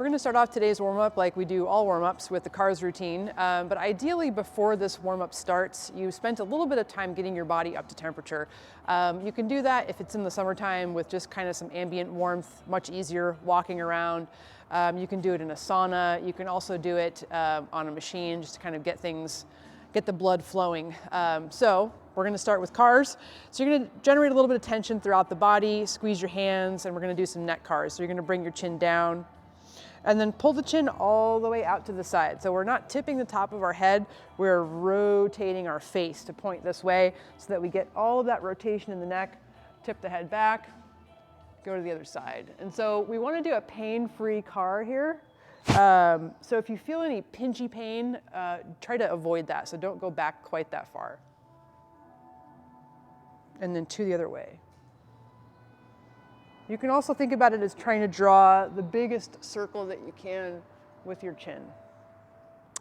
We're going to start off today's warm-up like we do all warm-ups with the CARS routine, but ideally before this warm-up starts, you spent a little bit of time getting your body up to temperature. You can do that if it's in the summertime with just kind of some ambient warmth, much easier walking around. You can do it in a sauna. You can also do it on a machine just to kind of get the blood flowing. So we're going to start with CARS. So you're going to generate a little bit of tension throughout the body, squeeze your hands, and we're going to do some neck CARS. So you're going to bring your chin down, and then pull the chin all the way out to the side. So we're not tipping the top of our head, we're rotating our face to point this way so that we get all of that rotation in the neck, tip the head back, go to the other side. And so we want to do a pain-free CAR here. So if you feel any pinchy pain, try to avoid that. So don't go back quite that far. And then to the other way. You can also think about it as trying to draw the biggest circle that you can with your chin.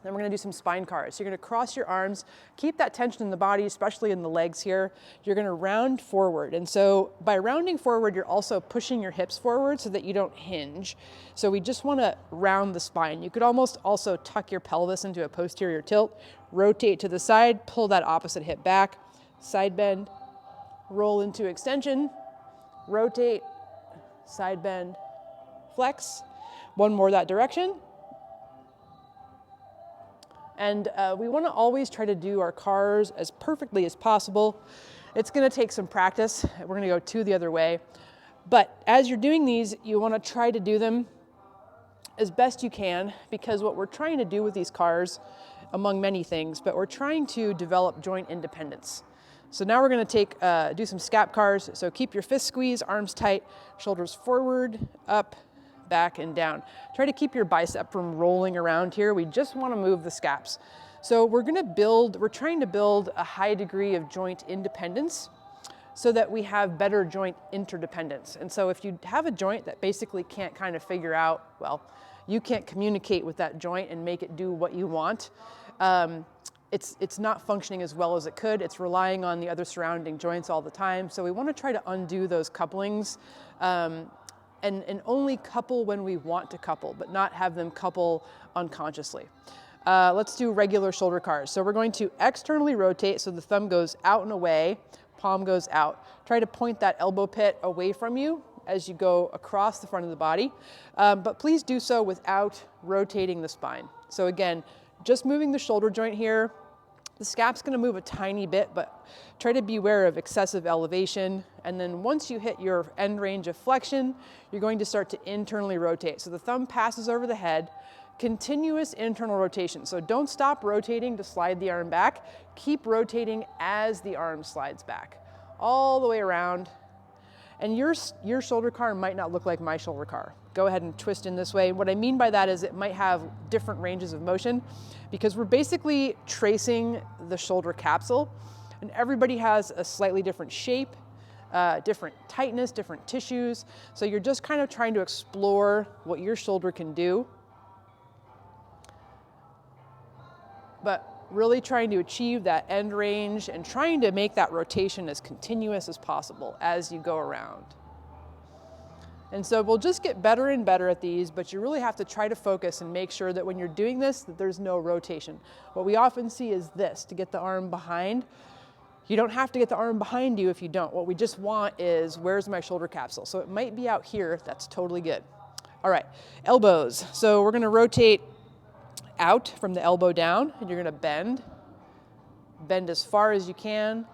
Then we're going to do some spine CARS. So you're going to cross your arms, keep that tension in the body, especially in the legs here. You're going to round forward. And so by rounding forward, you're also pushing your hips forward so that you don't hinge. So we just want to round the spine. You could almost also tuck your pelvis into a posterior tilt, rotate to the side, pull that opposite hip back, side bend, roll into extension, rotate, side bend, flex. One more that direction. And we want to always try to do our CARS as perfectly as possible. It's going to take some practice. We're going to go to the other way. But as you're doing these, you want to try to do them as best you can, because what we're trying to do with these CARS, among many things, but we're trying to develop joint independence. So now we're going to do some scap CARS. So keep your fists squeezed, arms tight, shoulders forward, up, back, and down. Try to keep your bicep from rolling around here. We just want to move the scaps. So we're trying to build a high degree of joint independence so that we have better joint interdependence. And so if you have a joint that basically can't kind of figure out, well, you can't communicate with that joint and make it do what you want, it's not functioning as well as it could. It's relying on the other surrounding joints all the time. So we want to try to undo those couplings and only couple when we want to couple, but not have them couple unconsciously. Let's do regular shoulder CARS. So we're going to externally rotate so the thumb goes out and away, palm goes out. Try to point that elbow pit away from you as you go across the front of the body, but please do so without rotating the spine. So again, just moving the shoulder joint here. The scap's going to move a tiny bit, but try to be aware of excessive elevation. And then once you hit your end range of flexion, you're going to start to internally rotate. So the thumb passes over the head, continuous internal rotation. So don't stop rotating to slide the arm back. Keep rotating as the arm slides back, all the way around. And your shoulder CAR might not look like my shoulder CAR. Go ahead and twist in this way. What I mean by that is it might have different ranges of motion because we're basically tracing the shoulder capsule, and everybody has a slightly different shape, different tightness, different tissues. So you're just kind of trying to explore what your shoulder can do, but really trying to achieve that end range and trying to make that rotation as continuous as possible as you go around. And so we'll just get better and better at these, but you really have to try to focus and make sure that when you're doing this, that there's no rotation. What we often see is this, to get the arm behind. You don't have to get the arm behind you if you don't. What we just want is, where's my shoulder capsule? So it might be out here, that's totally good. All right, elbows. So we're gonna rotate out from the elbow down, and you're gonna bend as far as you can,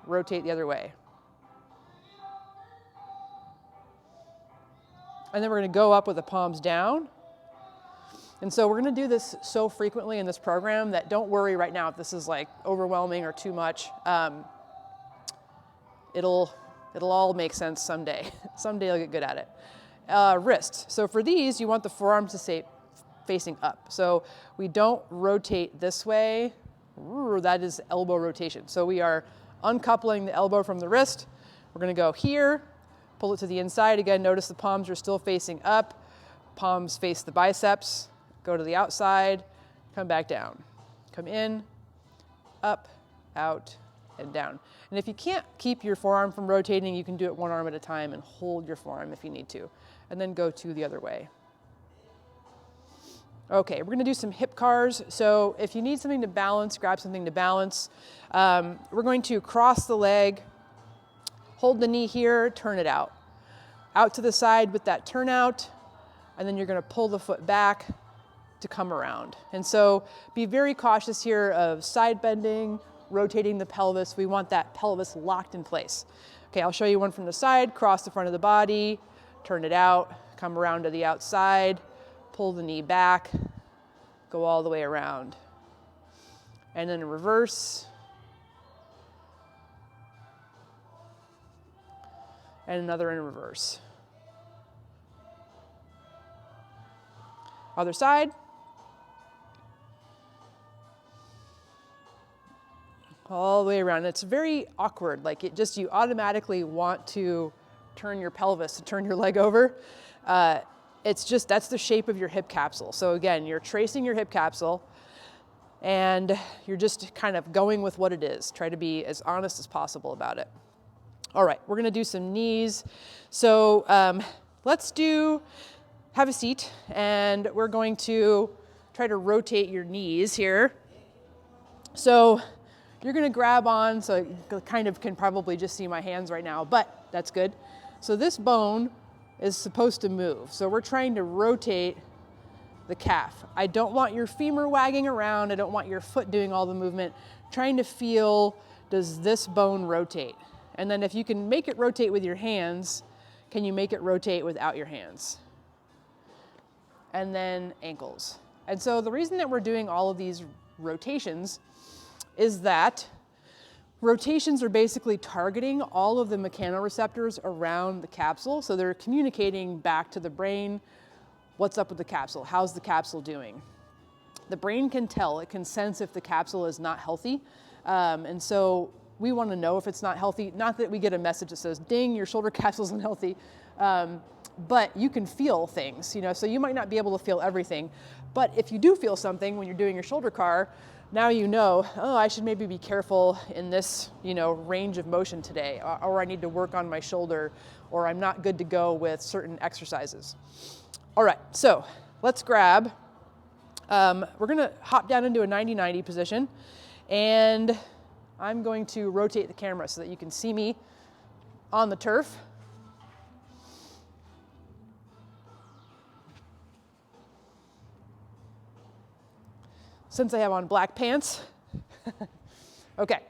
rotate the other way. And then we're gonna go up with the palms down. And so we're gonna do this so frequently in this program that don't worry right now if this is like overwhelming or too much. It'll all make sense someday. Someday you'll get good at it. Wrists. So for these, you want the forearms to stay facing up. So we don't rotate this way. That is elbow rotation. So we are uncoupling the elbow from the wrist. We're gonna go here, pull it to the inside. Again, notice the palms are still facing up. Palms face the biceps. Go to the outside, come back down. Come in, up, out, and down. And if you can't keep your forearm from rotating, you can do it one arm at a time and hold your forearm if you need to. And then go to the other way. Okay, we're gonna do some hip cars. So if you need something to balance, grab something to balance. We're going to cross the leg, hold the knee here, turn it out. Out to the side with that turnout, and then you're gonna pull the foot back to come around. And so be very cautious here of side bending, rotating the pelvis. We want that pelvis locked in place. Okay, I'll show you one from the side, cross the front of the body, turn it out, come around to the outside, pull the knee back, go all the way around. And then reverse. And another in reverse. Other side. All the way around. It's very awkward, like it just, you automatically want to turn your pelvis, to turn your leg over. It's just, that's the shape of your hip capsule. So again, you're tracing your hip capsule and you're just kind of going with what it is. Try to be as honest as possible about it. All right, we're gonna do some knees. So have a seat, and we're going to try to rotate your knees here. So you're gonna grab on, so you kind of can probably just see my hands right now, but that's good. So this bone is supposed to move. So we're trying to rotate the calf. I don't want your femur wagging around. I don't want your foot doing all the movement. Trying to feel, does this bone rotate? And then if you can make it rotate with your hands, can you make it rotate without your hands? And then ankles. And so the reason that we're doing all of these rotations is that rotations are basically targeting all of the mechanoreceptors around the capsule. So they're communicating back to the brain, what's up with the capsule? How's the capsule doing? The brain can tell, it can sense if the capsule is not healthy. And so we want to know if it's not healthy. Not that we get a message that says, ding, your shoulder capsule isn't healthy. But you can feel things, so you might not be able to feel everything. But if you do feel something when you're doing your shoulder car, now you know, oh, I should maybe be careful in this, range of motion today, or I need to work on my shoulder, or I'm not good to go with certain exercises. All right, so let's grab. We're gonna hop down into a 90-90 position, and I'm going to rotate the camera so that you can see me on the turf. Since I have on black pants. Okay,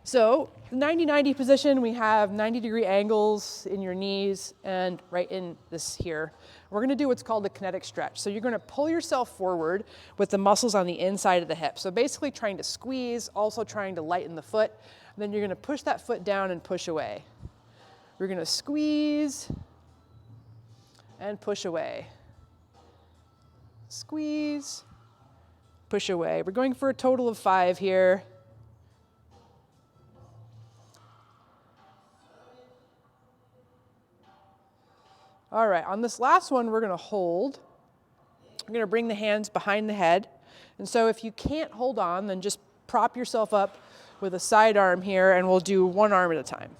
so 90-90 position, we have 90-degree angles in your knees and right in this here. We're gonna do what's called a kinetic stretch. So you're gonna pull yourself forward with the muscles on the inside of the hip. So basically trying to squeeze, also trying to lighten the foot. Then you're gonna push that foot down and push away. We're gonna squeeze and push away. Squeeze, push away. We're going for a total of 5 here. All right, on this last one, we're gonna hold. We're gonna bring the hands behind the head. And so if you can't hold on, then just prop yourself up with a side arm here, and we'll do 1 arm at a time.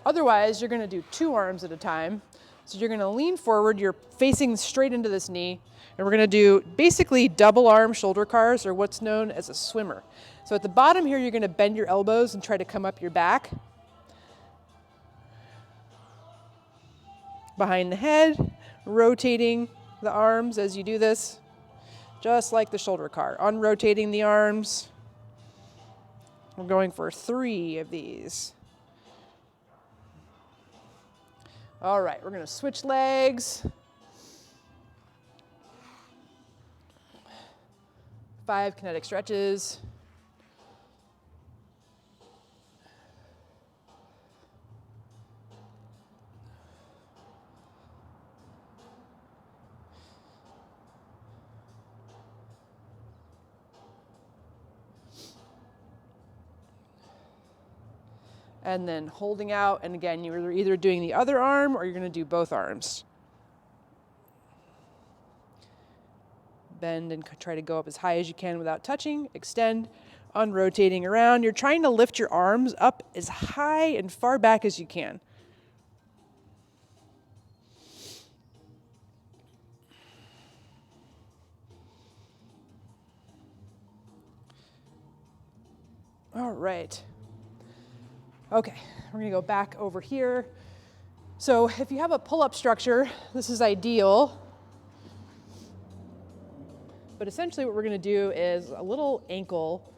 Otherwise, you're gonna do 2 arms at a time. So you're gonna lean forward, you're facing straight into this knee, and we're gonna do basically double arm shoulder cars, or what's known as a swimmer. So at the bottom here, you're gonna bend your elbows and try to come up your back. Behind the head, rotating the arms as you do this, just like the shoulder car. Unrotating the arms. We're going for 3 of these. All right, we're gonna switch legs. 5 kinetic stretches. And then holding out, and again, you're either doing the other arm or you're gonna do both arms. Bend and try to go up as high as you can without touching, extend, unrotating around. You're trying to lift your arms up as high and far back as you can. All right. Okay, we're gonna go back over here. So if you have a pull-up structure, this is ideal. But essentially what we're gonna do is a little ankle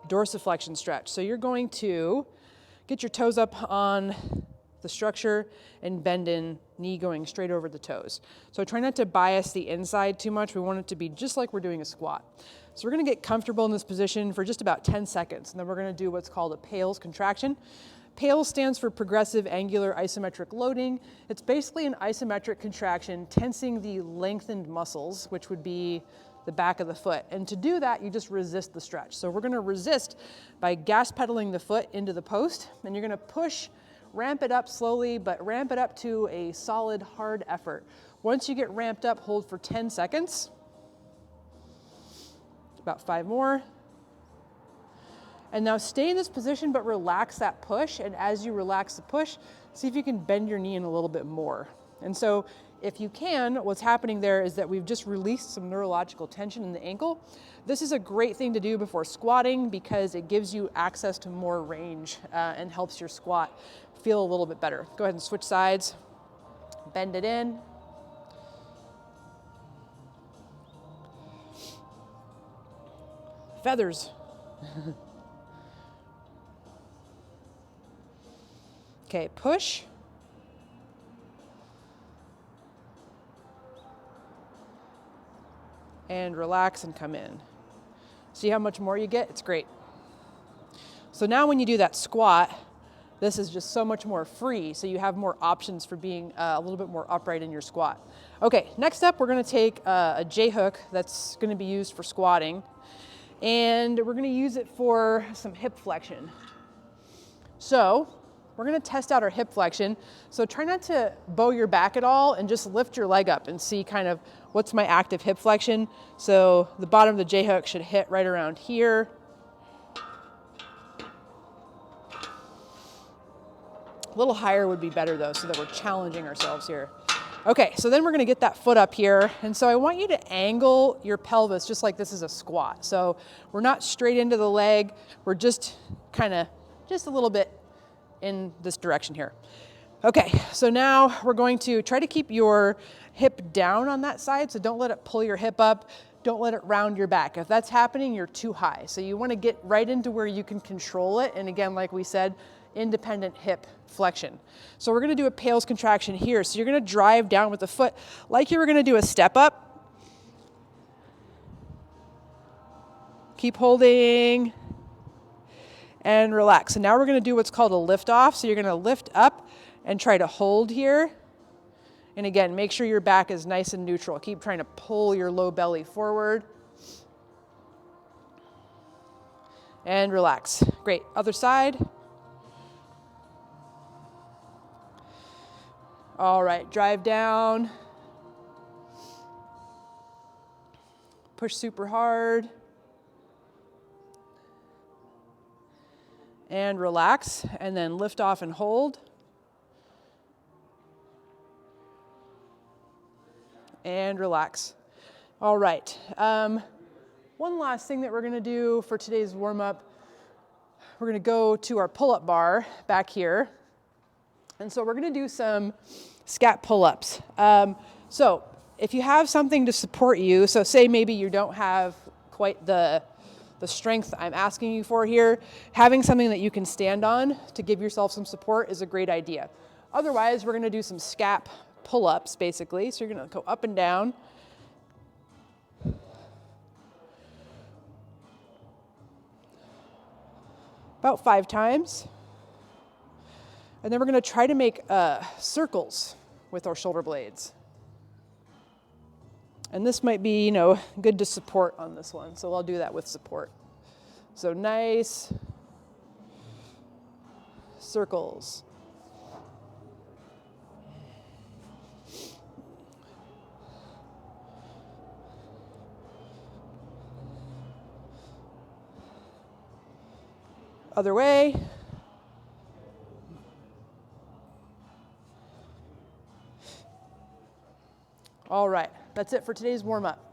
dorsiflexion stretch. So you're going to get your toes up on the structure and bend in, knee going straight over the toes. So try not to bias the inside too much. We want it to be just like we're doing a squat. So we're gonna get comfortable in this position for just about 10 seconds, and then we're gonna do what's called a PALS contraction. PALS stands for progressive angular isometric loading. It's basically an isometric contraction tensing the lengthened muscles, which would be the back of the foot. And to do that, you just resist the stretch. So we're gonna resist by gas pedaling the foot into the post, and you're gonna push, ramp it up slowly, but ramp it up to a solid, hard effort. Once you get ramped up, hold for 10 seconds. About 5 more. And now stay in this position, but relax that push. And as you relax the push, see if you can bend your knee in a little bit more. And so if you can, what's happening there is that we've just released some neurological tension in the ankle. This is a great thing to do before squatting because it gives you access to more range and helps your squat feel a little bit better. Go ahead and switch sides, bend it in. Feathers. Okay, push. And relax and come in. See how much more you get? It's great. So now when you do that squat, this is just so much more free, so you have more options for being a little bit more upright in your squat. Okay, next up we're gonna take a J-hook that's gonna be used for squatting, and we're gonna use it for some hip flexion. So we're gonna test out our hip flexion. So try not to bow your back at all and just lift your leg up and see kind of what's my active hip flexion. So the bottom of the J-hook should hit right around here. A little higher would be better though, so that we're challenging ourselves here. Okay, so then we're gonna get that foot up here. And so I want you to angle your pelvis just like this is a squat. So we're not straight into the leg, we're just just a little bit in this direction here. Okay, so now we're going to try to keep your hip down on that side, so don't let it pull your hip up, don't let it round your back. If that's happening, you're too high. So you wanna get right into where you can control it, and again, like we said, independent hip flexion. So we're gonna do a PALS contraction here. So you're gonna drive down with the foot like you were gonna do a step up. Keep holding and relax. So now we're gonna do what's called a lift off. So you're gonna lift up and try to hold here. And again, make sure your back is nice and neutral. Keep trying to pull your low belly forward. And relax. Great, other side. All right, drive down. Push super hard. And relax, and then lift off and hold. And relax. All right, one last thing that we're gonna do for today's warm-up, we're gonna go to our pull-up bar back here. And so we're gonna do some scap pull-ups. So if you have something to support you, so say maybe you don't have quite the strength I'm asking you for here, having something that you can stand on to give yourself some support is a great idea. Otherwise, we're gonna do some scap pull-ups basically. So you're gonna go up and down. About 5 times. And then we're gonna try to make circles with our shoulder blades. And this might be, good to support on this one. So I'll do that with support. So nice circles. Other way. All right, that's it for today's warm-up.